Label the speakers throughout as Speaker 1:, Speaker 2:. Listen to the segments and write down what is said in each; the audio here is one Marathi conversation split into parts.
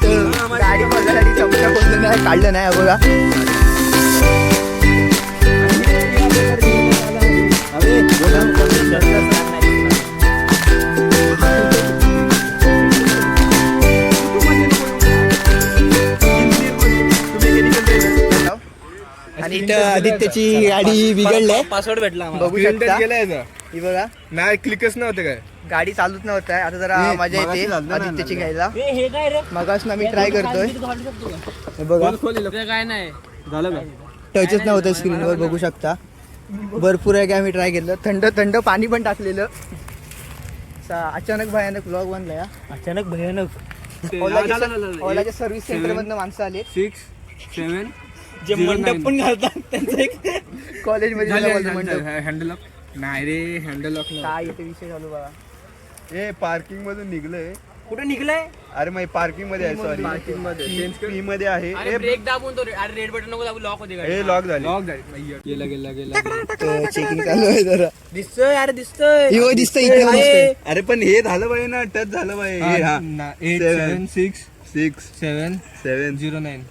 Speaker 1: इथं गाडी बघायसाठी चमचा खोललं नाही, काढलं नाही बघा. आणि इथं आदित्यची गाडी बिघडली,
Speaker 2: पासवर्ड भेटला
Speaker 1: बघू शकता. ही बघा
Speaker 3: नाही क्लिकच नव्हते काय,
Speaker 1: गाडी चालूच नव्हतं. आता जरा मजा येते आदित्यची घ्यायला.
Speaker 2: हे काय रे
Speaker 1: मगापासून मी ट्राय करतोय. हे बघा
Speaker 2: काय नाही
Speaker 3: झालं का?
Speaker 1: टचच नव्हतं स्क्रीनवर, बघू शकता. भरपूर आहे की आम्ही ट्राय केलं. थंड थंड पाणी पण टाकलेलं. अचानक भयानक व्लॉग बनला या.
Speaker 2: अचानक भयानक.
Speaker 1: ओलाच्या सर्व्हिस सेंटर मधनं माणसं आले.
Speaker 3: 6, 7
Speaker 2: जे मंडप पण घालतात त्यांचं एक
Speaker 1: कॉलेजमध्ये
Speaker 3: हँडल लॉक नाही रे, हँडल लॉक
Speaker 1: काय इथे विषय चालू बघा.
Speaker 4: ए पार्किंग मधून निघलंय.
Speaker 2: कुठे निघलाय.
Speaker 4: अरे मग पार्किंग मध्ये आहे, सॉरी
Speaker 3: पार्किंग मध्ये
Speaker 4: पी मध्ये आहे.
Speaker 2: अरे ब्रेक दाबून तो अरे रेड बटन नको दाबू, लॉक होते गाडी.
Speaker 4: ए लॉक झाली.
Speaker 3: लॉक झाली. गेला गेला गेला
Speaker 1: चेकिंग चालू आहे जरा.
Speaker 2: दिसतोय अरे दिसतोय.
Speaker 1: हो दिसतंय इथे दिसतंय.
Speaker 4: अरे पण हे झालं पाहिजे ना, टच झालं पाहिजे.
Speaker 3: 8, 7, 6,
Speaker 4: 6,
Speaker 3: 7,
Speaker 4: 7
Speaker 3: 0, 9.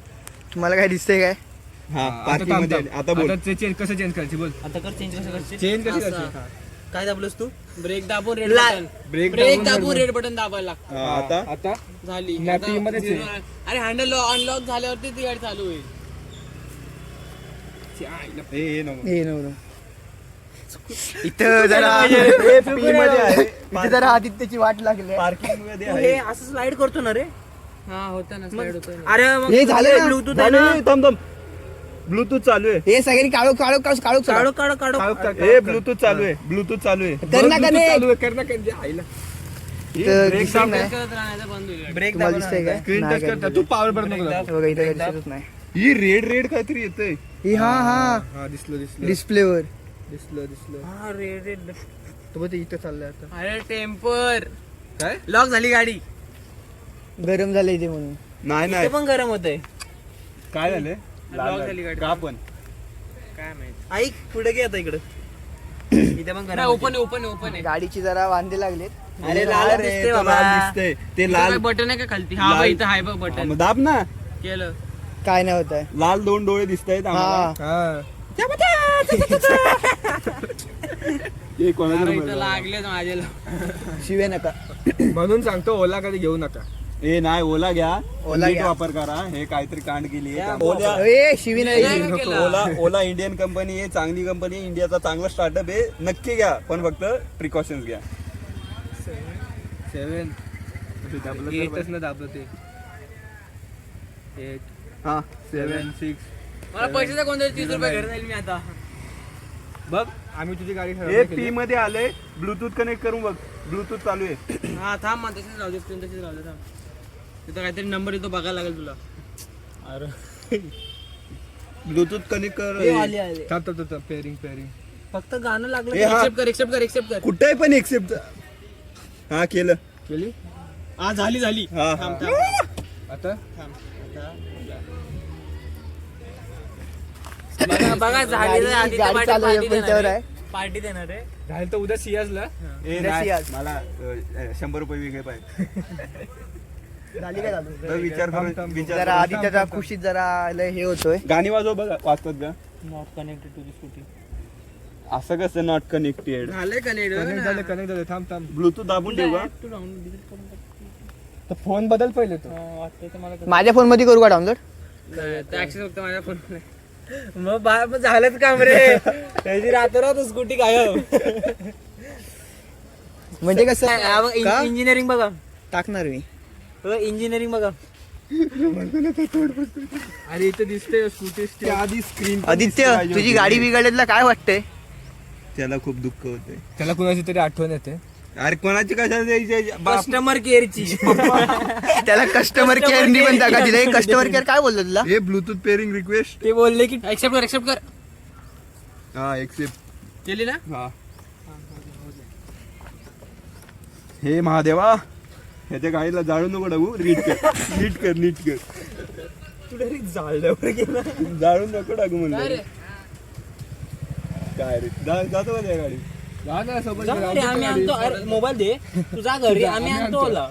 Speaker 1: तुम्हाला काय दिसतंय काय.
Speaker 4: हा पार्किंग मध्ये आले. आता बोल.
Speaker 3: चेंज कसं चेंज करायची बोल.
Speaker 2: आता कर चेंज कसं करशील.
Speaker 3: चेंज कशी
Speaker 2: असं.
Speaker 3: करायची?
Speaker 2: काय दाबलंस तू. ब्रेक दाबून रेड बटन.
Speaker 3: ब्रेक
Speaker 2: ब्रेक दाबून रेड बटन दाबायला लागतं.
Speaker 4: हा, आता
Speaker 3: आता
Speaker 2: झाली.
Speaker 3: नाही,
Speaker 2: आता
Speaker 3: P मध्येच आहे.
Speaker 2: zero आहे. अरे हँडल अनलॉक झाल्यावरती ती गाडी चालू होईल.
Speaker 4: हे नको.
Speaker 1: हे नव्हतं इथं जरा
Speaker 4: P मध्ये आहे.
Speaker 1: इथे जरा आदित्यची वाट लागली.
Speaker 4: पार्किंग मध्ये
Speaker 2: तू
Speaker 4: आहे.
Speaker 2: हे असं स्लाइड करतो ना रे. हा होता ना स्लाइड होतो. अरे
Speaker 1: हे झालं ना?
Speaker 2: ब्लूटूथ आहे ना.
Speaker 4: थांब थांब, ब्लूटूथ चालू आहे.
Speaker 1: हे सगळ्यांनी काढू काढू काढू काढू
Speaker 2: काढो काढो काढो.
Speaker 4: ए ब्लूटूथ चालू आहे, ब्लूटूथ चालू आहे.
Speaker 1: कर ना का नाही?
Speaker 3: चालू आहे, कर ना कर आईला.
Speaker 1: इथं दिसत नाही.
Speaker 2: करत राहण्याचं बंद होईल.
Speaker 1: ब्रेक तुम्हाला दिसतंय काय.
Speaker 3: स्क्रीन
Speaker 1: नाही
Speaker 3: टच
Speaker 1: काय
Speaker 3: करता तू पावर बटन नको दाबू.
Speaker 1: बघा इथं काही दिसतच नाही.
Speaker 4: ही रेड रेड काहीतरी येतंय.
Speaker 1: ही हा हा
Speaker 3: हा दिसलं दिसलं
Speaker 1: डिस्प्लेवर.
Speaker 3: दिसलं.
Speaker 2: हा रेड रेड.
Speaker 1: तो बघ इथं चाललंय आता.
Speaker 2: अरे टेम्पर
Speaker 3: काय
Speaker 2: लॉक झाली गाडी.
Speaker 1: गरम झालं इथे म्हणून.
Speaker 4: नाही
Speaker 2: इथे
Speaker 4: नाही,
Speaker 2: पण गरम होतंय.
Speaker 4: काय झालंय?
Speaker 2: लॉक झाली गाडी.
Speaker 4: का पण
Speaker 2: काय माहित. ऐक पुढे घे आता इकडे. इथे पण गरम. ओपन ओपन ओपन आहे.
Speaker 1: गाडीची जरा वांदे लागलेत.
Speaker 2: अरे लाल
Speaker 4: अरे,
Speaker 2: दिसते
Speaker 4: तो
Speaker 2: बाबा.
Speaker 4: लाल दिसतंय. ते लाल
Speaker 2: बटन आहे का खालती. हा बघ इथं आहे बघ
Speaker 4: हा,
Speaker 2: बटन.
Speaker 4: मग दाब ना.
Speaker 2: केलं.
Speaker 1: काय नाही होत आहे.
Speaker 4: लाल 2 डोळे दिसत आहेत आम्हाला.
Speaker 1: हा
Speaker 3: हा
Speaker 4: हे कोणाचं
Speaker 2: अरे
Speaker 4: number
Speaker 2: इथं
Speaker 4: आहे?
Speaker 2: लागले माझ्याला.
Speaker 1: शिवे नका.
Speaker 3: म्हणून सांगतो ओला कधी घेऊ नका.
Speaker 4: ए नाही, ओला घ्या.
Speaker 1: ओला
Speaker 4: नीट
Speaker 1: घ्या.
Speaker 4: वापर करा. हे काहीतरी कांड केली
Speaker 2: या,
Speaker 4: ओला.
Speaker 1: ए शिवी
Speaker 2: नाही
Speaker 1: नाही.
Speaker 2: का केलं?
Speaker 4: ओला ओला इंडियन कंपनी आहे, चांगली कंपनी आहे, इंडियाचा चांगला स्टार्टअप आहे. नक्की घ्या, पण फक्त प्रिकॉशन्स घ्या.
Speaker 3: 7 8च ना दाबलं ते. 8,
Speaker 4: हा
Speaker 3: 7, 6.
Speaker 2: मला पैशाचा कोणतरी 30 रुपये घरी जाईल मी आता.
Speaker 3: बघ आम्ही तुझी गाडी
Speaker 4: हे
Speaker 3: खराब
Speaker 4: पी
Speaker 3: केली.
Speaker 4: मध्ये आलंय. ब्लूटूथ कनेक्ट करून बघ. ब्लूटूथ चालू आहे.
Speaker 2: हा थांब मग तशीच राहू दे. स्क्रीन तशीच राहू दे. थांब तिथं काहीतरी नंबर येतो बघायला लागेल तुला.
Speaker 4: ब्लूटूथ कनेक्ट कर.
Speaker 2: आले.
Speaker 3: थांब पेअरिंग
Speaker 2: फक्त गाणं लागलं.
Speaker 4: ए, हा.
Speaker 2: एक्सेप्ट कर.
Speaker 4: कुठे पण एक्सेप्ट. हा केलं.
Speaker 3: केली
Speaker 2: हा झाली.
Speaker 4: हा
Speaker 2: थांब थांब.
Speaker 3: आता
Speaker 2: बघा झाली तर आधी
Speaker 1: गाडी चालू आहे, पंचावर आहे.
Speaker 2: पार्टी देणार आहे.
Speaker 3: झालं तर उद्या सियाजला.
Speaker 4: ए
Speaker 1: उद्या
Speaker 4: नाही,
Speaker 1: सियाज.
Speaker 4: मला 100 रुपये वेगळे पाहिजे.
Speaker 1: झाली काय चालू.
Speaker 4: तर विचार करून विचार
Speaker 1: जरा
Speaker 4: करून.
Speaker 1: आदित्यचा खुशीत जरा लय हे होतोय.
Speaker 4: गाणी वाजव बघ, वाजतात का.
Speaker 2: Not connected to the scooty.
Speaker 4: असं कसं नॉट कनेक्टेड.
Speaker 2: झाले
Speaker 3: कनेक्ट झाले. थांब
Speaker 4: ब्लूटूथ दाबून ठेव का.
Speaker 3: तर फोन बदल पहिले तो.
Speaker 2: वाटतं मला
Speaker 1: माझ्या फोन मध्ये करू का डाउनलोड.
Speaker 2: ऍक्सेस फक्त माझ्या फोन मग झालंच काम रे. त्याची रात्र स्कूटी गायब.
Speaker 1: म्हणजे कसं
Speaker 2: इंजिनिअरिंग बघा.
Speaker 1: टाकणार मी.
Speaker 2: इंजिनिअरिंग बघा.
Speaker 3: अरे इथे दिसते स्कूटी
Speaker 4: आधी स्क्रीन.
Speaker 1: आदित्य तुझी गाडी बिघडलेला काय वाटतंय.
Speaker 4: त्याला खूप दुःख होते.
Speaker 3: त्याला कुणाची तरी आठवण येते.
Speaker 4: अरे कोणाची कशाला द्यायची.
Speaker 2: कस्टमर केअरची.
Speaker 1: त्याला कस्टमर केअर पण जागा दिले. कस्टमर केअर काय बोललो तुला.
Speaker 4: हे ब्लूटूथ पेअरिंग रिक्वेस्ट.
Speaker 2: ते बोलले की एक्सेप्ट कर.
Speaker 4: हा एक्सेप्ट
Speaker 2: केली ना.
Speaker 4: हा. हे महादेवा, ह्याच्या गाडीला जाळू नको टाकू. नीट कर.
Speaker 2: तुला जाळल्यावर गेला.
Speaker 4: जाळू नको टाकू
Speaker 2: काय रे?
Speaker 4: म्हणलं. काय रे जातो का त्या गाडी.
Speaker 3: जा ना सोबत
Speaker 2: जा घरी, आम्ही आणतो. अरे मोबाईल दे. तू जा घरी, आम्ही आणतो ओला.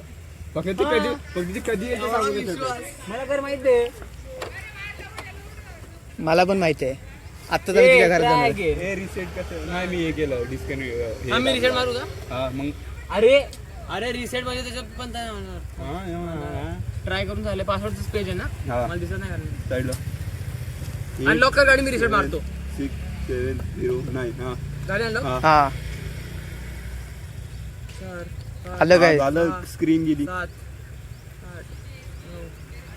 Speaker 3: फक्त ती कधी येते सांगू देत होते.
Speaker 2: मला घर माहिती आहे.
Speaker 1: मला पण माहिती आहे. आता तर मी तुझ्या घरात जाणार आहे.
Speaker 4: हे रिसेट कसं नाही मी हे केलं डिस्कनेक्ट
Speaker 2: आम्ही रिसेट मारू का?
Speaker 4: हा मग
Speaker 2: अरे रिसेट म्हणजे त्याच्यात पण
Speaker 4: हा
Speaker 2: ट्राय करून झाले. पासवर्डच पेज आहे ना,
Speaker 4: हा.
Speaker 2: मला दिसत नाही कारण
Speaker 4: साईडला
Speaker 2: अनलॉक कर गाडी, मी रिसेट मारतो.
Speaker 4: 6709 हा
Speaker 2: गाडी अनलॉक.
Speaker 1: हा आलं काय?
Speaker 4: झालं स्क्रीन गेली
Speaker 2: 7 8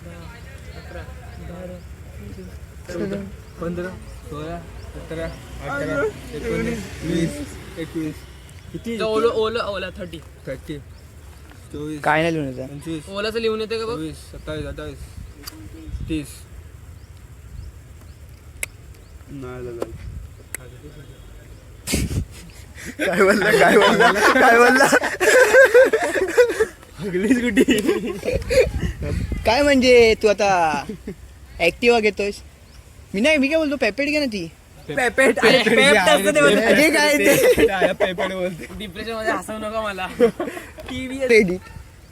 Speaker 2: 9 10 11 12
Speaker 3: 15 16 17 18 19 20 21 किती
Speaker 2: ओला 30.
Speaker 3: 30 24
Speaker 1: काय नाही लिहून येतं.
Speaker 3: 25
Speaker 2: ओलाचं लिहून येते का बघ.
Speaker 3: 26 27 28 30
Speaker 4: नाही लागलं.
Speaker 1: काय बोलला काय बोलला काय बोलला काय म्हणजे तू आता ऍक्टिवा घेतोयस? मी काय बोलतो पेपेट घे ना ती.
Speaker 2: पेपेट
Speaker 1: अरे काय ते
Speaker 3: पेपर बोलते.
Speaker 2: डिप्रेशन मध्ये हसवू नका मला. TV
Speaker 1: credit.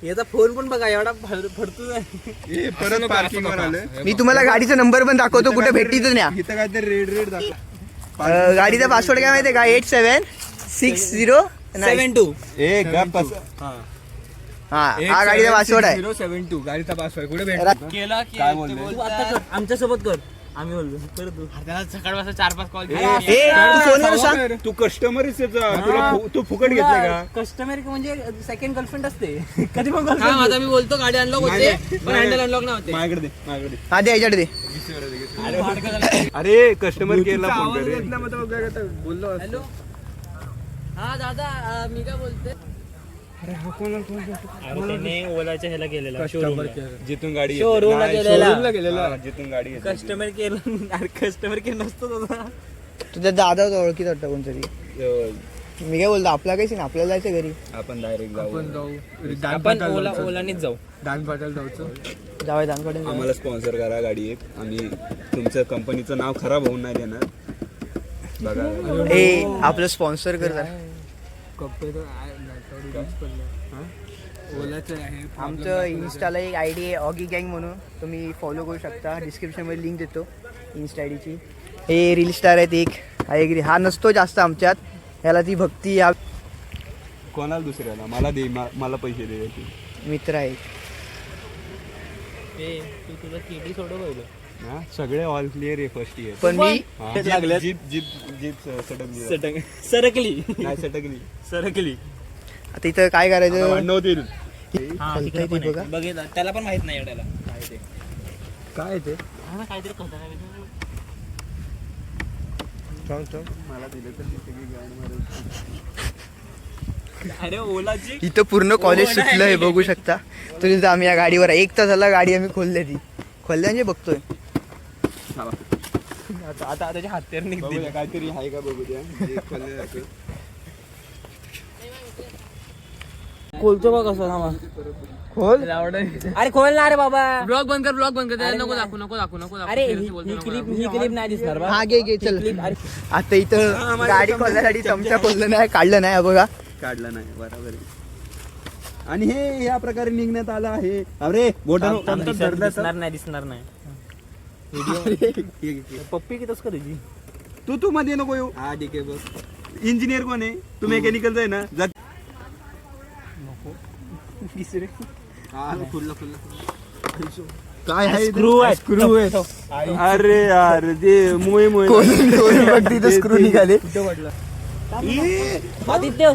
Speaker 2: याचा फोन पण बघा एवढा फडतो.
Speaker 4: हे परत पार्किंग वर आलं.
Speaker 1: मी तुम्हाला गाडीचा नंबर पण दाखवतो, कुठे भेटीच न्या.
Speaker 4: इथं काहीतरी रेड दाखव.
Speaker 1: गाडीचा पासवर्ड काय माहितीये का? 8760
Speaker 4: ए गप बस.
Speaker 1: हा हा गाडीचा पासवर्ड आहे.
Speaker 3: 072 गाडीचा पासवर्ड कुठे भेटतो?
Speaker 2: केला की
Speaker 4: काय बोलले?
Speaker 2: तू आता कर, आमच्या सोबत कर. आम्ही बोललो कर तू. त्याला सकाळपासून 4-5 कॉल
Speaker 1: ए तू फोनवर सांग.
Speaker 4: तू कस्टमर तुला तू फुकट घेतलंय का?
Speaker 2: कस्टमर म्हणजे सेकंड गर्लफ्रेंड असते. कधी पण आता मी बोलतो गाडी अनलॉक होते पण हँडल अनलॉक नाही होते.
Speaker 4: माझ्याकडे दे माझ्याकडे.
Speaker 1: हा दे याच्याकडे दे.
Speaker 4: अरे कस्टमर केअरला फोन कर रे.
Speaker 3: बोललो
Speaker 2: हॅलो हा दादा, मी काय बोलते. ओलाच्या ह्याला गेलेला
Speaker 3: कस्टमर केअर
Speaker 4: जिथून गाडी घेतली.
Speaker 2: शोरूमला
Speaker 4: नाही,
Speaker 2: गेलेला.
Speaker 3: शोरूमला गेलेला.
Speaker 4: हा, जिथून गाडी घेतली.
Speaker 2: Customer care. अरे कस्टमर केअर नसतो दादा.
Speaker 1: तुझ्या दादा ओळखीत वाटतं कोणतरी. मी काय बोलतो, आपला काही ना, आपल्याला जायचं घरी.
Speaker 4: आपण डायरेक्ट जाऊ.
Speaker 3: आपण जाऊ
Speaker 2: आपण ओलानेच जाऊ.
Speaker 3: दान पाटाला जाऊचं.
Speaker 1: जाऊया दानकडे.
Speaker 4: आम्हाला स्पॉन्सर करा गाडी एक. आम्ही तुमचं कंपनीचं नाव खराब होऊन नाही देणार. बघा
Speaker 1: ए आपलं स्पॉन्सर कर जरा.
Speaker 3: कप्पे तर आहे नाही, तेवढी रीच पडलं. ओलाचं आहे.
Speaker 1: आमचं इन्स्टाला एक आयडी आहे ऑगी गँग म्हणून, तुम्ही फॉलो करू शकता. डिस्क्रिप्शनमध्ये लिंक देतो इन्स्टा आयडीची. हे रील स्टार आहेत एक. हा नसतो जास्त आमच्यात, ह्याला ती भक्ती या
Speaker 4: कोणाला दुसऱ्याला मला दे मला पैसे दे.
Speaker 1: मित्र आहेत.
Speaker 2: तू तुला केडी सोडव पहिलं.
Speaker 4: हा सगळे ऑल क्लिअर आहे फर्स्ट इयर.
Speaker 1: पण मी
Speaker 4: जीप जीप जीप सटकली
Speaker 2: सरकली
Speaker 4: नाही सटकली
Speaker 2: सरकली.
Speaker 1: आता इथं काय करायचं?
Speaker 4: भांडण होतील.
Speaker 1: खालतंय ते बघा.
Speaker 2: बघितलं त्याला पण माहित नाही एवढ्याला
Speaker 3: काय ते
Speaker 2: काहीतरी
Speaker 4: मला दिलं तर तिथे की ground मध्ये.
Speaker 2: अरे ओलाची
Speaker 1: इथं पूर्ण कॉलेज सुटलं आहे बघू शकता. तरी आम्ही या गाडीवर 1 तास झाला गाडी आम्ही खोलली म्हणजे बघतोय.
Speaker 2: आता त्याच्या हातेर
Speaker 4: बघूया काहीतरी आहे का बघू द्या. जे खाल्लं जातं.
Speaker 2: खोलतो बघ कसं थांबा.
Speaker 1: खोल.
Speaker 2: अरे खोल ना रे बाबा. ब्लॉग बंद कर नको दाखवू. अरे ही क्लिप नाही दिसणार बा.
Speaker 1: हा घे चल. आता इथं गाडी खोलण्यासाठी चमचा खोललं नाही, काढलं नाही. बघा
Speaker 4: काढला नाही बरोबर आहे. आणि हे या प्रकारे निघण्यात आलं आहे. अरे
Speaker 2: दिसणार नाही पप्पी की तस करायची.
Speaker 4: तू मध्ये नको येऊ.
Speaker 3: हा ठीक आहे बस.
Speaker 4: इंजिनियर कोण आहे? तू मेकॅनिकलचा आहे ना? काय आहे?
Speaker 2: स्क्रू आहे.
Speaker 4: अरे यार ते मोये
Speaker 1: स्क्रू निघाले.
Speaker 2: आदित्य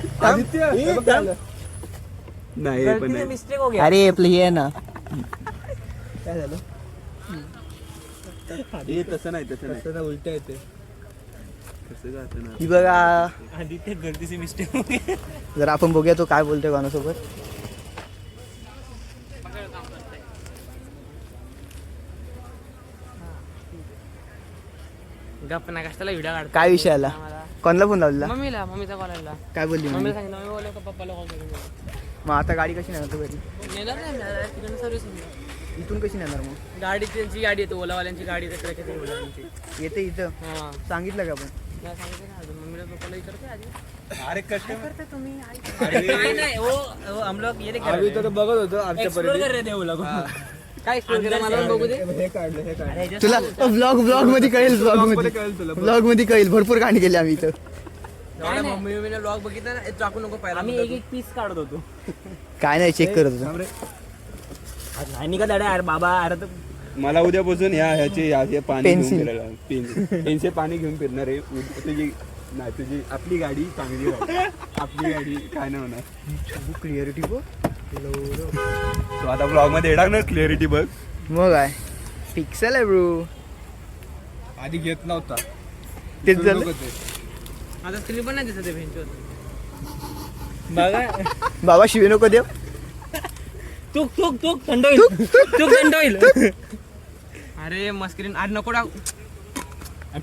Speaker 4: नाही हे पण नाही.
Speaker 2: मिस्टेक हो गया.
Speaker 1: अरे आपलं हे आहे ना.
Speaker 3: काय झालं?
Speaker 4: हे तसं नाही
Speaker 3: त्याला उलट येते.
Speaker 4: तसं का असं ना.
Speaker 1: ही बघा
Speaker 2: आदित्य गर्दीची मिस्टेक हो गया.
Speaker 1: जरा आपण बघूया तो काय बोलतोय कोणासोबत.
Speaker 2: गप्प ना कशाला व्हिडिओ काढतो.
Speaker 1: काय विषय आला? कोणाला फोन लावला?
Speaker 2: मम्मीचा कॉल आला.
Speaker 1: काय बोलली मम्मी?
Speaker 2: मम्मीला सांगितलं, मम्मी बोलले का पप्पाला कॉल करून.
Speaker 1: मग आता गाडी कशी नेणार तू घरी?
Speaker 2: नेणार नाही तिकडे सर्व्हिस.
Speaker 1: इथून कशी नेणार मग?
Speaker 2: गाडी त्यांची गाडी येते ओलावाल्यांची गाडी तिकडे ओलावाल्यांची
Speaker 1: येते इथं
Speaker 2: हा
Speaker 1: सांगितलं का आपण?
Speaker 2: नाही सांगितलं ना अजून. मम्मीला
Speaker 4: अरे कस्टमर
Speaker 2: नाही नाही वो हम लोग ये नहीं कर
Speaker 3: आम्ही
Speaker 2: रहे
Speaker 3: तर बघत होतो आमच्या
Speaker 2: एक्सप्लोर कर रहे थे वो लोग काय एक्सप्लोर कर मला पण बघू दे
Speaker 3: हे काढलं
Speaker 1: तुला ब्लॉग मध्ये कळेल ब्लॉग मध्ये कळेल भरपूर गाणी केली आम्ही इथं.
Speaker 2: मम्मी मी व्लॉग बघितला ना चाकू नको पहिला आम्ही एक पीस काढत होतो
Speaker 1: काय नाही चेक करत होतो.
Speaker 2: नाही निघत अरे बाबा अरे तर
Speaker 4: मला उद्यापासून ह्याचे पाणी
Speaker 1: Pencil.
Speaker 4: घेऊन फिरायला पेनचे पाणी घेऊन फिरणार आहे तुझी आपली गाडी चांगली राहील. आपली गाडी काय नाही होणार.
Speaker 1: क्लिअरिटी बघ
Speaker 4: तो आता ब्लॉग मध्ये येणार ना क्लिअरिटी बघ.
Speaker 1: मग काय पिक्सल आहे ब्रो.
Speaker 3: आधी घेत नव्हता
Speaker 1: तेच झालं.
Speaker 3: लोकं ते.
Speaker 2: आता स्त्री पण नाही दिसत भेंचवर बघा
Speaker 1: बाबा शिवे नको देव.
Speaker 2: तूक तूक तूक थंड होईल तूक थंड होईल अरे मस्करीन अरे नको टाक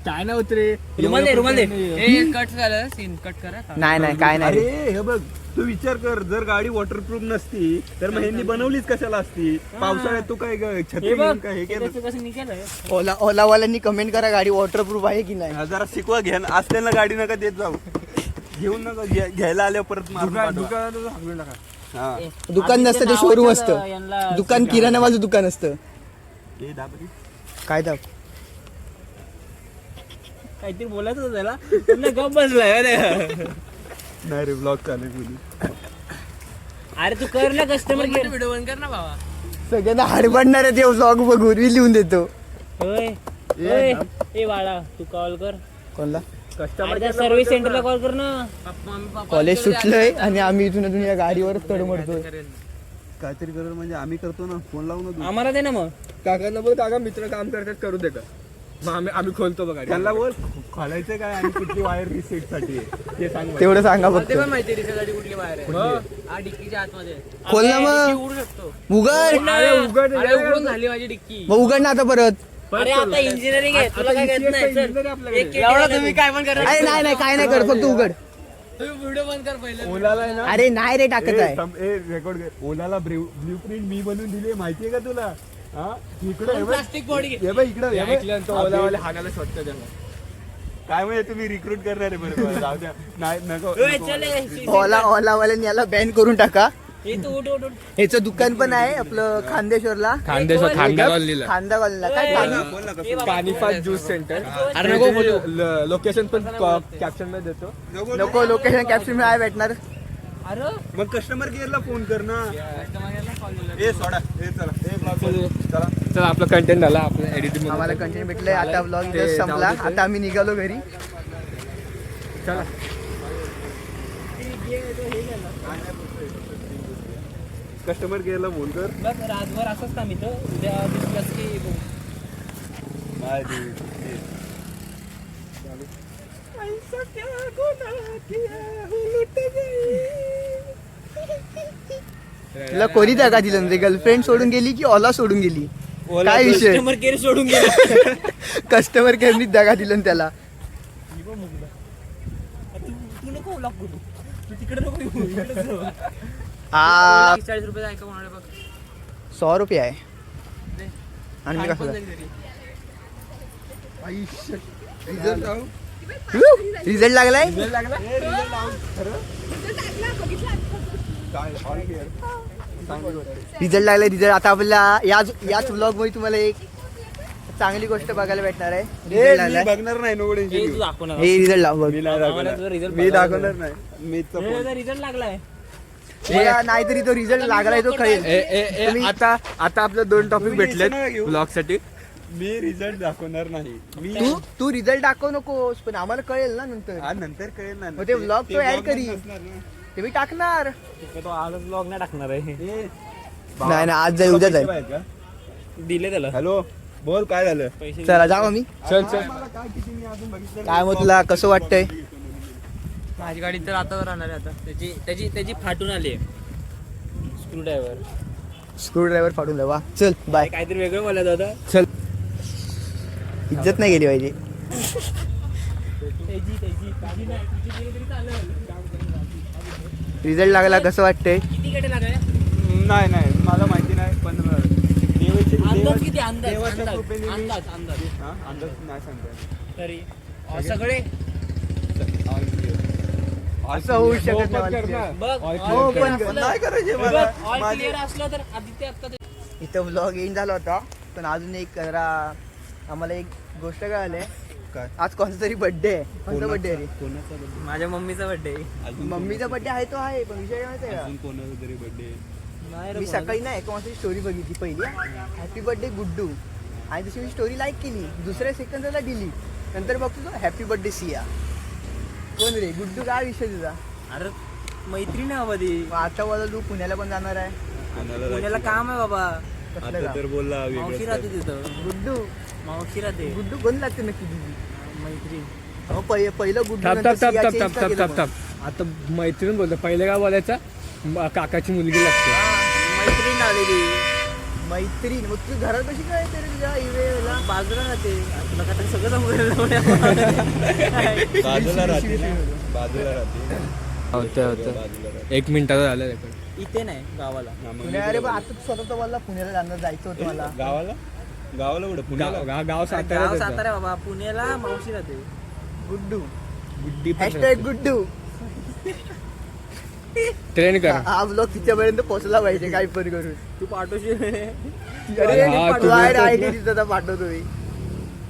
Speaker 3: काय नाही होत रे
Speaker 2: रुमाल दे रुमाल दे ए कट झालं सीन कट करा
Speaker 1: नाही नाही काय नाही
Speaker 4: अरे
Speaker 1: रे.
Speaker 4: हे बघ तू विचार कर जर गाडी वॉटरप्रूफ नसती तर मग ह्यांनी बनवलीच कशाला असती. पावसाळ्यात तू काय छत्री
Speaker 2: हे
Speaker 4: घेऊन
Speaker 2: बघ
Speaker 4: काय हे केलं.
Speaker 2: कसं निघालं
Speaker 1: ओलावाल्यांनी कमेंट करा गाडी वॉटरप्रूफ आहे की नाही.
Speaker 4: जरा शिकवा घ्या असलेला गाडी नका देत जाऊ. घेऊन नका घ्यायला आल्या परत मारून पाठवा.
Speaker 3: दुकानात सांगू नका
Speaker 4: हा.
Speaker 1: दुकान नसतं ते शोरूम असतं. दुकान किराणावालं दुकान असतं.
Speaker 4: हे दाबरी.
Speaker 1: काय दाब
Speaker 2: काहीतरी बोलायचं होतं त्याला पुन्हा गप बसलाय
Speaker 4: नाही रे ब्लॉग चालू आहे बोलू.
Speaker 2: अरे तू कर ना कस्टमर केअर व्हिडिओ बंद कर ना बाबा
Speaker 1: सगळ्यांना हडबडणार आहे ते व्लॉग बघून मी लिहून देतो.
Speaker 2: होय होय ए बाळा तू कॉल कर
Speaker 1: कोणला
Speaker 2: सर्व्हिस सेंटरला कॉल कर ना
Speaker 1: कॉलेज सुटलंय आणि आम्ही इथून अजून या गाडीवरच तडमडतोय.
Speaker 4: काहीतरी कर म्हणजे आम्ही करतो ना फोन लावून तू.
Speaker 2: आम्हाला दे ना मग
Speaker 3: काकांना बोल काका मित्र काम करतात करू दे का मग आम्ही खोलतो बघा
Speaker 4: त्यांना बोल खोलायचं काय आणि कुठली वायर रिसेट साठी आहे ते सांग मला.
Speaker 1: तेवढं सांगा
Speaker 2: ते
Speaker 1: फक्त.
Speaker 2: पण माहिती रिक्षा गाडी कुठली बाहेर आहे हा डिक्कीच्या आतमध्ये
Speaker 1: खोल ना
Speaker 2: अरे,
Speaker 1: मग.
Speaker 2: डिक्की उघडू शकतो
Speaker 1: उघड
Speaker 2: अरे
Speaker 3: उघड.
Speaker 2: उघडून झाली माझी डिक्की
Speaker 1: मग उघड ना आता परत.
Speaker 2: अरे आता इंजिनिअरिंग आहे तुला काय करत नाही चल. एक एवढा तुम्ही काय पण करा
Speaker 1: अरे नाही नाही काय नाही कर फक्त उघड.
Speaker 2: तुम्ही व्हिडिओ बंद कर पहिले
Speaker 3: ओलाला आहे ना
Speaker 1: अरे नाही रे टाकत आहे.
Speaker 4: रेकॉर्ड कर. ओलाला ब्ल्यू प्रिंट मी बनवून दिली माहितीये का तुला. हा इकडे हे बघ.
Speaker 2: प्लास्टिक बॉडी
Speaker 4: हे बघ इकडे हे बघ.
Speaker 3: ऐकल्यानंतर ओलावाले हागायला स्वतः त्यांना
Speaker 4: काय म्हणजे तुम्ही रिक्रूट करणार आहे बरोबर जाऊ द्या. नाही नको
Speaker 2: चल
Speaker 1: ओलावाल्यांनी याला बॅन करून टाका.
Speaker 2: हे तू उठ उठ उठ
Speaker 1: ह्याचं दुकान पण आहे आपलं खांदेश्वरला.
Speaker 3: खानदेशात खांदा कॉलनीला
Speaker 1: खांदा कॉलनीला काय खांदा
Speaker 4: बोल ना कसं.
Speaker 3: पाणीपात ज्यूस सेंटर
Speaker 2: अरे नको बोलू.
Speaker 3: लोकेशन पण कॅप्शन मध्ये देतो
Speaker 1: नको लोकेशन कॅप्शन आहे भेटणार.
Speaker 2: अरे
Speaker 4: मग कस्टमर केअरला फोन कर ना. ए सोडा ए चला ए ब्लॉग चला.
Speaker 3: चला आपला कंटेंट झाला आपलं एडिटिंग
Speaker 1: आम्हाला कंटेंट भेटलंय. आता ब्लॉग
Speaker 3: ते
Speaker 1: संपला.
Speaker 3: जाऊ दे.
Speaker 1: आता आम्ही निघालो घरी.
Speaker 3: चला
Speaker 4: कस्टमर केअरला फोन कर.
Speaker 2: बस रातभर असंच काम इथं उद्या दिसलास की बघू.
Speaker 1: तुला कोणी जागा दिलं रे. गर्लफ्रेंड सोडून गेली की ओला सोडून गेली. काय विषय
Speaker 2: कस्टमर केअर सोडून गेला
Speaker 1: कस्टमर केअरनीच जागा दिलं ना त्याला.
Speaker 2: तू नको ब्लॉक करू तू तिकडे नको येऊ, इकडेच जाऊ.
Speaker 1: हा
Speaker 2: 40 रुपये ऐका म्हणाले बघ
Speaker 1: 100 रुपये आहे. आणि मी
Speaker 2: खाली
Speaker 1: कसं
Speaker 2: पण जाईल घरी.
Speaker 1: रिझल्ट लागलाय. रिझल्ट लागलाय. रिझल्ट आता आपल्याला याच ब्लॉग मध्ये तुम्हाला एक चांगली गोष्ट बघायला भेटणार आहे. रिझल्ट लागलाय.
Speaker 4: बघणार नाही नो
Speaker 2: हे तू दाखव ना.
Speaker 1: हे रिझल्ट लाव बघ.
Speaker 4: मी नाही
Speaker 2: आम्हाला
Speaker 4: दाखवणार.
Speaker 2: तुझा result
Speaker 4: मी
Speaker 2: बघायला
Speaker 4: दाखवणार नाही. मीचा
Speaker 2: हे
Speaker 4: फोन.
Speaker 2: त्याचा रिझल्ट लागलाय
Speaker 1: नाहीतरी तो रिझल्ट लागलाय तो कळेल. तुम्ही-
Speaker 3: आता आपले 2 टॉपिक
Speaker 4: तुम्ही
Speaker 3: भेटलेत
Speaker 4: नका घेऊ.
Speaker 3: ब्लॉग साठी
Speaker 4: मी रिझल्ट दाखवणार नाही. मी
Speaker 1: तू रिझल्ट दाखव नकोस पण आम्हाला कळेल ना नंतर.
Speaker 4: आज नंतर कळेल ना.
Speaker 1: मग ते vlog तो add
Speaker 4: vlog
Speaker 1: करीन.
Speaker 4: नसणार ना.
Speaker 1: ते मी टाकणार.
Speaker 2: तो आजच ब्लॉग नाही टाकणार आहे
Speaker 4: ए,
Speaker 1: नाही ना आज जाईल उद्या
Speaker 4: पैसे
Speaker 1: जाईल.
Speaker 4: पाहिजे का?
Speaker 2: दिले त्याला
Speaker 4: हॅलो बोल काय झालं.
Speaker 2: पैसे
Speaker 1: चला जाऊ आम्ही.
Speaker 3: चल
Speaker 4: मला काय किती मी अजून बघितलं
Speaker 1: काय मग तुला कसं वाटतंय.
Speaker 2: माझी गाडी तर आता राहणार आहे आता त्याची फाटून आली स्क्रू ड्रायव्हर
Speaker 1: स्क्रू ड्रायव्हर फाडून वा. चल बाय.
Speaker 2: काहीतरी वेगळं बोलायचं होतं
Speaker 1: चल इज्जत नाही गेली पाहिजे. रिझल्ट लागला कसं वाटतंय.
Speaker 2: किती गटे लागले
Speaker 4: नाही नाही मला माहिती नाही पण
Speaker 2: अंदाज किती अंदाज
Speaker 4: देवाच्या
Speaker 2: अंदाज
Speaker 4: कृपेने मी-
Speaker 2: अंदाज अंदाज
Speaker 4: अंदाज नाही सांगता येत.
Speaker 2: तरी सगळे
Speaker 1: असं होऊ शकत नाही all clear. हो पण नाही करायचे मला
Speaker 2: ऑल क्लिअर असलं तर आदित्य आता
Speaker 1: इथं ब्लॉग येईन झाला होता पण अजून एक जरा आम्हाला एक गोष्ट कळाली
Speaker 4: काय?
Speaker 1: आज कोणता तरी बर्थडे आहे कोणता बर्थडे आहे रे
Speaker 4: कोणाचा birthday?
Speaker 2: माझ्या मम्मीचा बर्थडे
Speaker 4: अजून
Speaker 1: मम्मीचा बर्थडे आहे तो आहे पण विषय काय माहिती आहे
Speaker 4: अजून कोणाचा तरी बर्थडे
Speaker 2: नाही
Speaker 1: का मी सकाळी नाही कोणाची स्टोरी बघितली पहिली हॅपी बर्थडे गुड्डू आणि तशी मी स्टोरी लाईक केली दुसऱ्या सेकंदाला दिली नंतर बघतो तो हॅपी बर्थडे सिया कोण रे गुड्डू काय विषय तुझा
Speaker 2: अरे मैत्रीण आहे बाबा ती
Speaker 1: मग आता बोला तू पुण्याला पण जाणार आहे
Speaker 2: पुण्याला काम आहे बाबा
Speaker 1: कसलं
Speaker 4: आता
Speaker 1: काम?
Speaker 4: तर बोलला
Speaker 2: मावशी
Speaker 4: वेगळं
Speaker 2: राहते तिथं
Speaker 1: गुड्डू
Speaker 2: मावशी राहते
Speaker 1: गुड्डू कोण लागते नक्की तुझी
Speaker 2: मैत्रीण
Speaker 1: मग पहिलं गुड्डू
Speaker 3: थांब
Speaker 1: नंतर
Speaker 3: थांब थांब
Speaker 1: सिया
Speaker 3: थांब
Speaker 1: change
Speaker 3: थांब
Speaker 1: का
Speaker 3: थांब
Speaker 1: केलं
Speaker 3: थांब थांब आता मैत्रीण बोलतो पहिले काय बोलायचा काकाची मुलगी लागते
Speaker 2: मैत्रीण आलेली
Speaker 1: मैत्रीण मग तू घरात कशी काय तरी तुझ्या इवेला
Speaker 2: बाजूला राहते तुला काय सगळं समजलं
Speaker 4: बाजूला राहते ना बाजूला राहते
Speaker 3: होतं होतं
Speaker 4: बाजूला राहते
Speaker 3: 1 मिनिटाचं झालं रेकॉर्ड
Speaker 2: इथे नाही गावाला
Speaker 4: हा, मग
Speaker 1: पुण्या अरे पण आता तू स्वतः बोलला पुण्याला जाणार जायचं होतं मला
Speaker 4: गावाला गावाला कुठं पुण्याला
Speaker 3: गाव
Speaker 2: गाव
Speaker 3: सातारा
Speaker 2: सातारा बाबा पुण्याला मावशी राहते
Speaker 1: गुड्डू
Speaker 3: गुड्डी
Speaker 1: हॅशटॅग गुड्डू
Speaker 3: ट्रेन कर
Speaker 1: हा ब्लॉग तिच्यापर्यंत पोहोचला पाहिजे काय पण करून
Speaker 2: तू पाठवशील
Speaker 1: अरे
Speaker 3: हा,
Speaker 1: पाठव,
Speaker 3: तू
Speaker 1: आहे,
Speaker 3: बोलतो
Speaker 1: आहे,
Speaker 3: तू.
Speaker 1: तिथं आता पाठवतो मी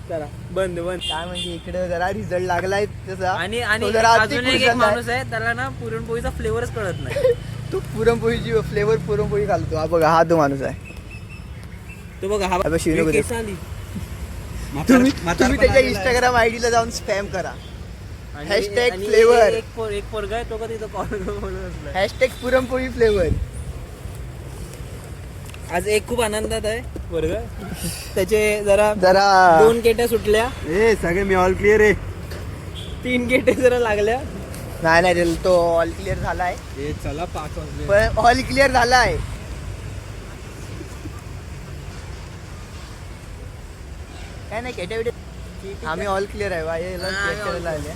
Speaker 2: चला बंद बंद
Speaker 1: काय म्हणजे इकडे जरा रिझल्ट लागलाय तसा
Speaker 2: आणि
Speaker 1: तो
Speaker 2: आणि
Speaker 1: जरा अति
Speaker 2: अजून एक
Speaker 1: खुश झालाय.
Speaker 2: माणूस आहे त्याला ना पुरणपोळीचा फ्लेवरच कळत नाही
Speaker 1: तो पुरणपोळीची फ्लेवर पुरणपोळी घालतो हा बघा हा तो माणूस आहे
Speaker 2: तो बघा हा
Speaker 1: अबे, शिवने कुठे?
Speaker 2: केस आली.
Speaker 1: तुम्ही त्याच्या इंस्टाग्राम आयडीला जाऊन स्पॅम करा
Speaker 2: आणि-
Speaker 1: Hashtag
Speaker 2: आणि
Speaker 1: flavor.
Speaker 2: एक पोरगा आहे तो का तिथं कॉल बोलत असलाय.
Speaker 1: हॅशटॅग पुरणपोळी फ्लेवर
Speaker 2: आज एक खूप आनंदात आहे वर्ग त्याचे जरा
Speaker 1: जरा
Speaker 2: 2 केट्या सुटल्या
Speaker 4: ए सगळे मी ऑल क्लिअर आहे
Speaker 2: 3 केटे जरा लागल्या
Speaker 1: नाही नाही तो ऑल क्लिअर झालाय
Speaker 3: ए चला 5 वाजले
Speaker 1: पण ऑल क्लिअर झालाय काय नाही कॅटेगरी आम्ही ऑल क्लिअर आहे बाई याला
Speaker 2: हा,
Speaker 1: check करायला
Speaker 2: all
Speaker 1: आले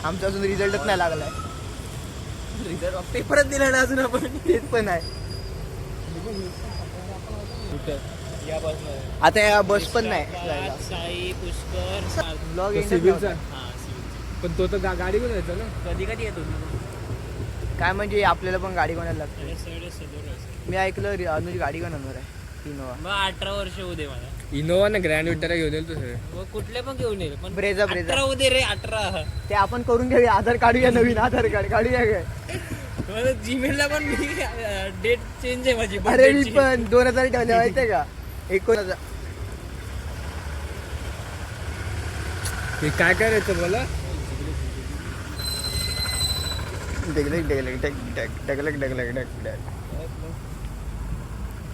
Speaker 1: आमचा अजून रिझल्टच नाही लागलाय
Speaker 2: पेपरच दिला ना अजून आपण
Speaker 1: तेच पण आहे
Speaker 2: या बसला
Speaker 1: आता या बस पण नाही
Speaker 2: साई पुष्कर
Speaker 1: ब्लॉग
Speaker 3: सिव्हिलचा पण तो तर गाडी पण यायचा ना
Speaker 2: कधी कधी येतो
Speaker 1: काय म्हणजे आपल्याला पण गाडी कोणाला लागते मी ऐकलं अनुज गाडी कोण आणणार आहे इनोवा
Speaker 2: मग 18 वर्ष होऊ दे मला
Speaker 3: इनोवा ना ग्रँड विक्टोरिया घेऊन येईल तो सगळे
Speaker 2: मग कुठले पण घेऊन येईल पण
Speaker 1: ब्रेझा
Speaker 2: 18 होऊ दे रे 18
Speaker 1: ते आपण करून घेऊया आधार काढूया नवीन आधार कार्ड काढूया काय
Speaker 2: जीमेलला पण मी डेट चेंज आहे माझी
Speaker 1: अरे मी पण 2000 ठेवले माहितीये का 19,000
Speaker 3: हे काय करायचं मला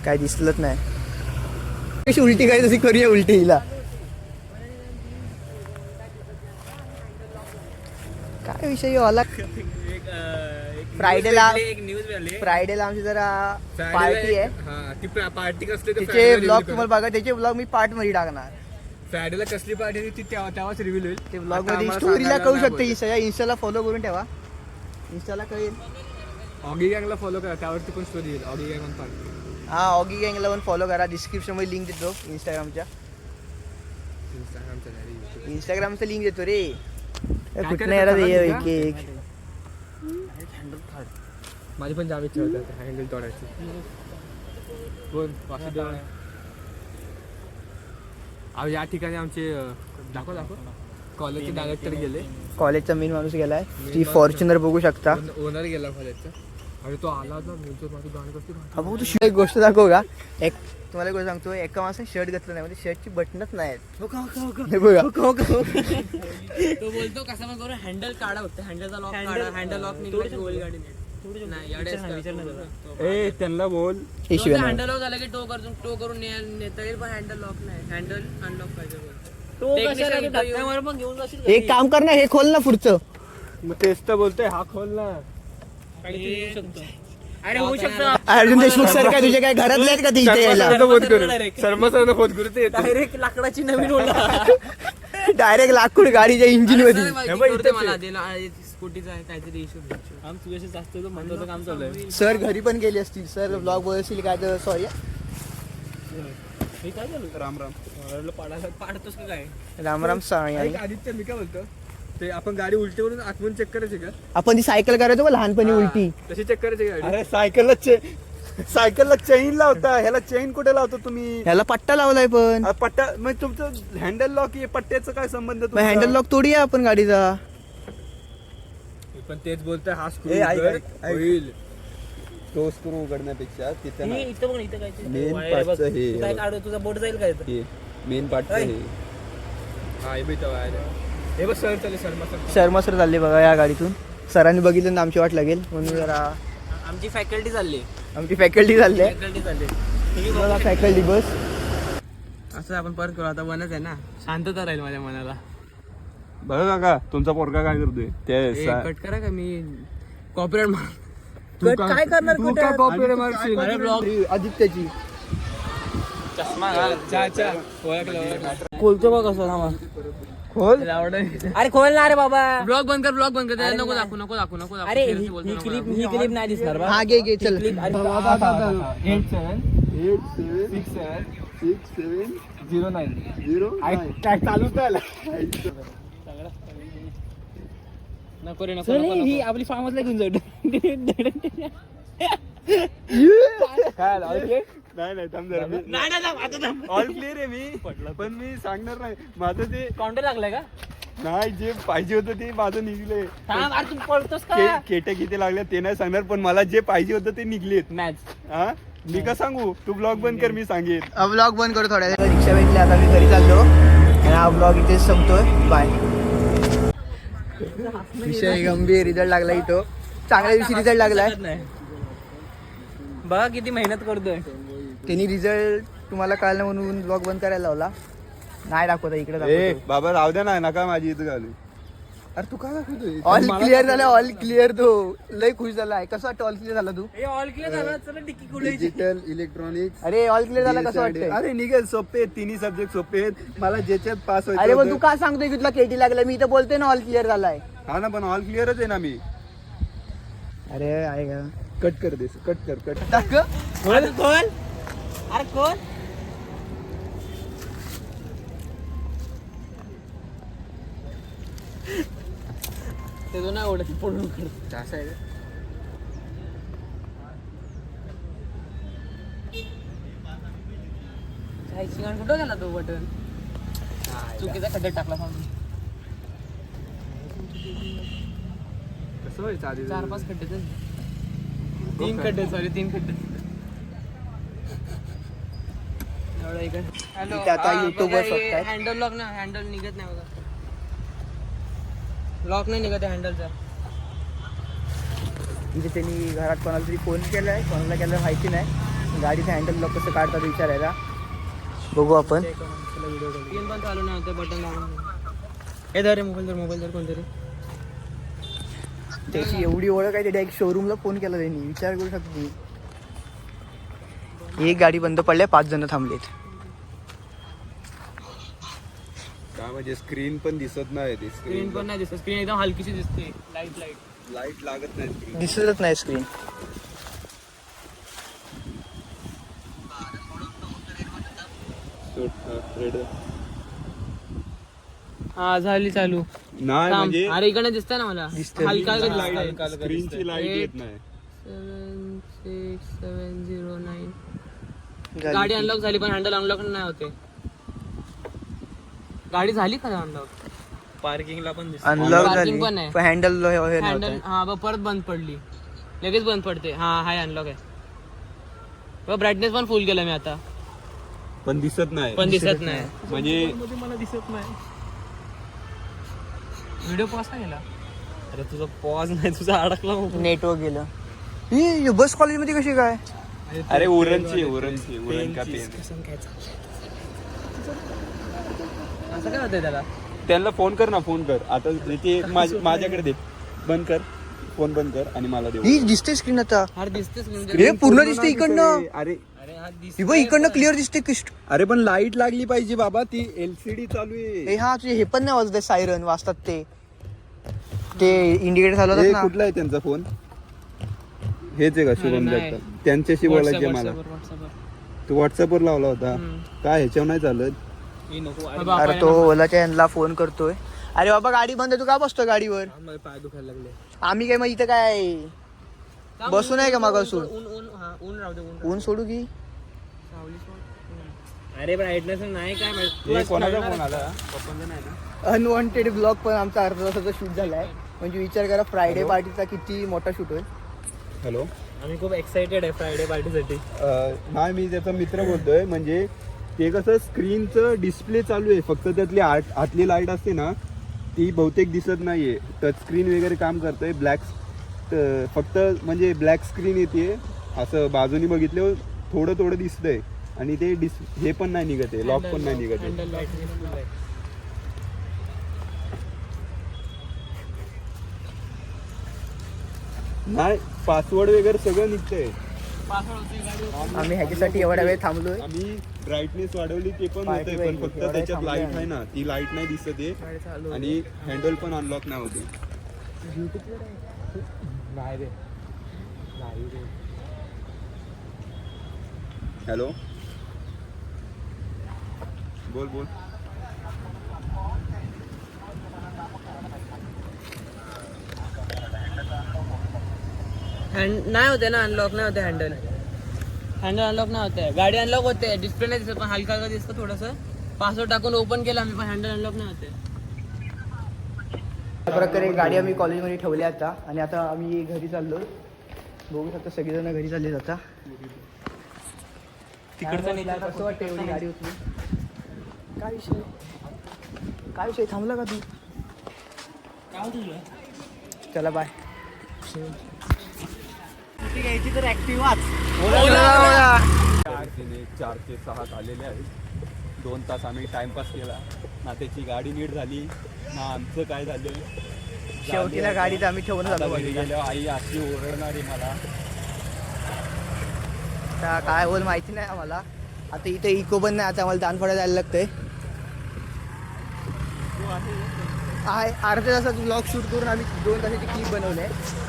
Speaker 1: काय दिसलंच नाही कशी उलटी काय तशी करूया उलटी हिला काय विषय आला फ्रायडेला
Speaker 2: एक न्यूज आली
Speaker 1: फ्रायडेला आमची जरा पार्टी आहे
Speaker 3: हा ती पार्टी कसली
Speaker 1: तिचे ब्लॉग तुम्हाला बघा त्याचे ब्लॉग मी पार्ट मध्ये टाकणार
Speaker 3: फ्रायडेला कसली पार्टी ती तेव्हाच रिव्हील होईल
Speaker 1: ते ब्लॉग
Speaker 3: आता
Speaker 1: मध्ये
Speaker 3: आम्हाला
Speaker 1: स्टोरीला
Speaker 3: सांगायला
Speaker 1: कळू
Speaker 3: नाही
Speaker 1: शकते इंस्टाला फॉलो करून ठेवा इंस्टाला कळेल
Speaker 3: बोलत. ऑगी गँगला फॉलो करा त्यावरती पण स्टोरी येईल ऑगी गँग पार्टी
Speaker 1: हा ऑगी गँगला पण फॉलो करा डिस्क्रिप्शन मध्ये लिंक देतो इंस्टाग्रामच्या इंस्टाग्रामचं लिंक देतो रे कुठं
Speaker 3: करायचं
Speaker 1: यार
Speaker 3: सांगा
Speaker 1: एक
Speaker 3: तुला?
Speaker 1: एक
Speaker 3: माझी पण जाम इच्छा होती हँडल तोडायची कोण वासुदेव अहो या ठिकाणी आमचे दाखव कॉलेजचे डायरेक्टर गेले
Speaker 1: कॉलेजचा मेन माणूस गेलाय ती फॉर्च्युनर बघू शकता
Speaker 3: ओनर गेला कॉलेजचा अरे तो आला होता मी माझी गाणी कसली
Speaker 1: हा भाऊ तू एक गोष्ट दाखव का एक तुम्हाला एक गोष्ट सांगतो एका माणसाने शर्ट घातलं नाही म्हणजे शर्टची बटनच नाही आहेत हे बघा
Speaker 2: तो बोलतो कसा पण करू हँडल काढा फक्त हँडलचा लॉक काढा हँडल लॉक निघाला गोल गाडी नाही
Speaker 4: ए त्यांना बोल
Speaker 1: हे शिवाय नाही.
Speaker 2: हँडल लॉक झाला की टो करून नेता येईल पण हँडल लॉक नाही हँडल अनलॉक पाहिजे पण घेऊन जाशील
Speaker 1: एक काम कर ना हे खोल ना पुढचं
Speaker 4: मग तेच तर बोलतोय हा खोल ना
Speaker 2: अरे होऊ शकतं
Speaker 1: अर्जुन देशमुख सर काय तुझे काय घरातले आहेत का ते इथे यायला
Speaker 3: शर्मा सरांना फोन करू ते
Speaker 2: डायरेक्ट लाकडाची नवीन ओला
Speaker 1: डायरेक्ट लाकूड गाडीच्या इंजिन मध्ये
Speaker 2: मला स्कूटीचा काहीतरी इश्यू आम तुझ्याशी जास्त म्हणतो काम चालू आहे
Speaker 1: सर घरी पण गेले असतील सर ब्लॉग बोलतील काय तर सॉरी
Speaker 2: हे काय झालं
Speaker 4: राम राम
Speaker 2: पाडतोस का काय
Speaker 1: राम राम सांग
Speaker 3: ऐक, आदित्य मी काय बोलतो ते आपण गाडी उलटी करून आतमून चेक करायची का
Speaker 1: आपण ती सायकल करायचो बघ लहानपणी उलटी.
Speaker 3: तशी चेक करायची गाडी.
Speaker 4: अरे सायकलला चेन लावता, ह्याला चेन कुठे लावता तुम्ही?
Speaker 1: ह्याला पट्टा लावलाय पण
Speaker 4: पट्टा मग तुमचं हँडल लॉक पट्ट्याचं काय संबंध तुमचा?
Speaker 1: हँडल लॉक तोडी आहे आपण गाडीचा.
Speaker 3: पण तेच बोलतोय हा
Speaker 4: ए, ऐक,
Speaker 3: स्क्रू
Speaker 4: ऐक, ऐक.
Speaker 3: होईल.
Speaker 4: तो स्क्रू उघडण्यापेक्षा तिथं ना,
Speaker 2: इथं बघ, इथं काय ते
Speaker 4: Main
Speaker 2: wire आहे बघ.
Speaker 4: पार्टचं हे.
Speaker 2: तू काय काढू, तुझा बोट जाईल काय इथं?
Speaker 4: हे मेन पार्ट हे
Speaker 3: हा हे बी तेव्हा आहे. हे बघ सर चालेल सर मग
Speaker 1: शर्मा सर चालले बघा या गाडीतून. सरांनी बघितलं ना आमची वाट लागेल म्हणून जरा
Speaker 2: आमची फॅकल्टी चालली.
Speaker 1: आमची फॅकल्टी चालली आहे.
Speaker 2: फॅकल्टी चालली.
Speaker 1: बघा फॅकल्टी बस.
Speaker 2: असं आपण परत करू, आता बनच आहे ना, शांतता राहील माझ्या मनाला.
Speaker 4: बघा काका तुमचा पोरगा काय करतोय ते
Speaker 2: कट करा का मी कॉपीराइट
Speaker 1: कट काय करणार
Speaker 3: तू
Speaker 1: कुठे?
Speaker 3: काय कॉपीराइट मारशील?
Speaker 2: अरे ब्लॉग
Speaker 1: आदित्यची
Speaker 2: चष्मा घाल.
Speaker 3: ओळखलं.
Speaker 2: खोलतो बघ कसं थांबा.
Speaker 1: खोल.
Speaker 2: अरे खोल ना रे बाबा. ब्लॉग बंद कर, ब्लॉग बंद कर. त्याला नको दाखवू, नको दाखवू, नको दाखवू.
Speaker 3: अरे
Speaker 2: ही क्लिप नाही दिसणार बा.
Speaker 1: हा घे चल.
Speaker 3: काय चालू झालं?
Speaker 2: नको रे, नको, नको,
Speaker 1: ही
Speaker 2: नको.
Speaker 1: आपली फार्म हाऊसला घेऊन जाऊ.
Speaker 3: काय आलं? ओके.
Speaker 4: नाही थांब जरा.
Speaker 2: नाही, नाही, थांब, आता थांब.
Speaker 4: ऑल क्लिअर आहे मी, पण मी सांगणार नाही माझं ते
Speaker 2: काउंटर लागलाय का?
Speaker 4: नाही जे पाहिजे होतं ते माझं निघले.
Speaker 2: थांब, अरे तू पळतोस का?
Speaker 4: केटे किती लागले ते नाही सांगणार, पण मला जे पाहिजे होतं ते निघलेत.
Speaker 2: मॅच.
Speaker 4: हा मी का सांगू? तू ब्लॉग बंद कर, मी सांगेन.
Speaker 1: ब्लॉग बंद करू थोड्या वेळ. रिक्षा भेटली आता मी घरी चाललो आणि हा ब्लॉग इथेच संपतोय. बाय. विषय गंभीर. रिझल्ट लागला इथं. चांगल्या दिवशी रिझल्ट लागलाय.
Speaker 2: बघा किती मेहनत करतोय.
Speaker 1: त्यांनी रिझल्ट तुम्हाला कळलं म्हणून ब्लॉग बंद करायला लावला. नाही दाखवता इकडे
Speaker 4: ए
Speaker 1: दाखवतो.
Speaker 4: बाबा राहू द्या ना, नका माझी इथं घालू. अरे तू काय दाखवतोय?
Speaker 1: ऑल क्लिअर झाला. All clear. तो लय खुश झालाय. कसं वाटतं ऑल क्लिअर झाला तू?
Speaker 2: हे ऑल क्लिअर झाला. चला टिकी कुठे
Speaker 4: डिजिटल इलेक्ट्रॉनिक्स.
Speaker 1: अरे ऑल क्लिअर झाला कसं वाटतंय?
Speaker 4: अरे निघेल, सोपे आहेत, तिन्ही सब्जेक्ट सोपे आहेत. मला ज्याच्यात पास
Speaker 1: अरे पण
Speaker 4: व्हायचं
Speaker 1: तू का सांगतोय की तुला केटी लागलं? मी इथं बोलतोय ना ऑल क्लिअर झालाय.
Speaker 4: हा ना, पण ऑल क्लिअरच आहे ना मी.
Speaker 1: अरे आहे का?
Speaker 4: कट कर दे, कट कर.
Speaker 2: खोल. अरे खोल. ते दोन नाही आवडत पडून कर.
Speaker 1: असं आहे का?
Speaker 2: काय शिंगाण कुठं गेला तो बटन? चुकीचा खड्ड्यात टाकला सांगून.
Speaker 3: कसं व्हायचं आधी?
Speaker 2: 4-5 खड्डे. 3 खड्डे, सॉरी 3 खड्डे.
Speaker 1: इथे आता YouTube वर बघताय.
Speaker 2: हँडल लॉक ना, हँडल निघत नाही बघा. लॉक नाही निघत हँडलचा.
Speaker 1: म्हणजे त्यांनी घरात कोणाला तरी फोन केलाय, कोणाला केलं माहिती नाही. गाडीचं हँडल लॉक कसं काढतात विचारायला. बघू आपण.
Speaker 2: पिन पण चालू नाही होतं, बटन लावून. हे धर रे मोबाईल धर कोणतरी.
Speaker 1: त्याची एवढी ओळख आहे, ते डायरेक्ट शोरूमला फोन केला त्यांनी. विचार करू शकतो तुम्ही. एक गाडी बंद पडल्या, 5 जण थांबलेत.
Speaker 4: काय म्हणजे स्क्रीन पण दिसत नाही. ते
Speaker 2: स्क्रीन पण नाही दिसत. स्क्रीन एकदम हलकीशी दिसते. लाईट
Speaker 4: लाईट लागत नाही screen.
Speaker 1: दिसतच नाही स्क्रीन.
Speaker 4: Red.
Speaker 2: हा झाली चालू.
Speaker 4: नाही म्हणजे
Speaker 2: अरे इकडे दिसतंय ना मला.
Speaker 1: दिसतंय.
Speaker 2: हलका
Speaker 4: स्क्रीनची लाईट येत नाही.
Speaker 2: 76709.
Speaker 1: झाली.
Speaker 2: गाडी अनलॉक झाली पण हँडल अनलॉक नाही होते. गाडी झाली का अनलॉक? पार्किंगला पण
Speaker 1: अनलॉक झाली
Speaker 2: पार्किंग पण आहे.
Speaker 1: पण हँडल
Speaker 2: हँडल हा बघ परत बंद पडली. लगेच बंद पडते. हा हाय अनलॉक आहे. ब्राईटनेस पण फुल केला मी आता,
Speaker 4: पण दिसत नाही.
Speaker 2: पण दिसत नाही.
Speaker 4: म्हणजे
Speaker 2: मला दिसत नाही. व्हिडिओ पॉज का गेला? अरे तुझा पॉज नाही, तुझा अडकला.
Speaker 1: नेटवर्क गेलं. ही बस कॉलेजमध्ये कशी काय?
Speaker 4: अरे उरण का पेन.
Speaker 2: असं काय होतंय त्याला?
Speaker 4: त्यांना फोन कर ना, फोन कर आता. ते माझ्याकडे दे. बंद कर फोन, बंद कर आणि मला दे.
Speaker 1: ही दिसते स्क्रीन आता.
Speaker 2: अरे दिसतेच
Speaker 1: हे पूर्ण दिसते इकडनं.
Speaker 4: अरे
Speaker 2: अरे हा
Speaker 1: ही बघ इकडनं क्लिअर दिसते.
Speaker 4: अरे पण लाईट लागली पाहिजे बाबा. ती LCD चालू आहे.
Speaker 1: हा तुझे हे पण नाही वाजत. सायरन वाजतात ते इंडिकेटर चालू
Speaker 4: हे
Speaker 1: होतात
Speaker 4: कुठला आहे त्यांचा फोन? हेच आहे का शुभम
Speaker 2: नाही.
Speaker 4: जगताप? त्यांच्याशी बोलायचे मला. तू व्हॉट्सअपवर लावला होता काय? ह्याच्यावर नाही चालत.
Speaker 1: अरे तो ओलाच्या यांना फोन करतोय अरे बाबा गाडी बंद आहे, तू का बसतो गाडीवर?
Speaker 3: मला पाय दुखायला लागले.
Speaker 1: आम्ही काय मग इथं काय बसू नाही का मागासून?
Speaker 3: ऊन राहू दे,
Speaker 1: ऊन सोडू की?
Speaker 2: अरे ब्राईटनेस नाही काय माहिती.
Speaker 4: हे कोणाचा फोन आला? पप्पांचा नाही ना?
Speaker 1: अनवॉन्टेड ब्लॉग पण आमचा अर्धा तासाचा शूट झालाय. म्हणजे विचार करा फ्रायडे पार्टीचा किती मोठा शूट होईल.
Speaker 4: हॅलो.
Speaker 2: आम्ही खूप एक्साइटेड आहे फ्रायडे पार्टीसाठी.
Speaker 4: नाही, मी त्याचा मित्र बोलतोय. म्हणजे ते कसं स्क्रीनचं डिस्प्ले चालू आहे, फक्त त्यातली आतली लाईट असते ना ती बहुतेक दिसत नाहीये. टच स्क्रीन वगैरे काम करतोय. फक्त म्हणजे ब्लॅक स्क्रीन येते. असं बाजूनी बघितल्यावर थोडं थोडं दिसतंय आणि ते हे पण नाही निघत आहे, लॉक पण नाही निघत आहे. नाही, पासवर्ड वगैरे सगळं निघतंय.
Speaker 1: आम्ही ह्याच्यासाठी एवढा वेळ थांबलोय.
Speaker 4: आम्ही ब्राईटनेस वाढवली ते पण होतंय, पण फक्त त्याच्यात लाईट आहे ना, ती लाईट नाही दिसत आहे आणि हँडल पण अनलॉक नाही होते.
Speaker 3: नाही रे, नाही रे.
Speaker 4: हॅलो, बोल बोल.
Speaker 2: नाही होते ना, अनलॉक नाही होते हँडल अनलॉक नाही होते. गाडी अनलॉक होते, डिस्प्ले नाही दिसत, पण हलका हलका दिसतं थोडंसं. पासवर्ड टाकून ओपन केलं आम्ही, पण हँडल अनलॉक नाही होते.
Speaker 1: अशा प्रकारे गाडी आम्ही कॉलेजमध्ये ठेवली आता आणि आता आम्ही घरी चाललो. बघू शकता सगळेजण घरी चालले आता. कसं वाटतं एवढी गाडी होती? काय विषय थांबला का तू? चला बाय. घ्यायची तर ऍक्टिव्हाच.
Speaker 4: 4 ते 6 आलेले आहेत. 2 तास आम्ही टाइमपास केला ना, त्याची गाडी नीट झाली ना, आमचं काय झालं.
Speaker 1: शेवटीला गाडीत आम्ही ठेवून
Speaker 4: आता
Speaker 1: झालो.
Speaker 4: घरी गेल्यावर आई अशी ओरडणारी मला.
Speaker 1: आता काय बोल माहिती नाही आम्हाला. आता इथे इको पण नाही, आता आम्हाला दानफळा जायला लागतंय. अर्ध्या तासाचा ब्लॉग शूट करून आम्ही 2 तासाची क्लिप बनवली आहे.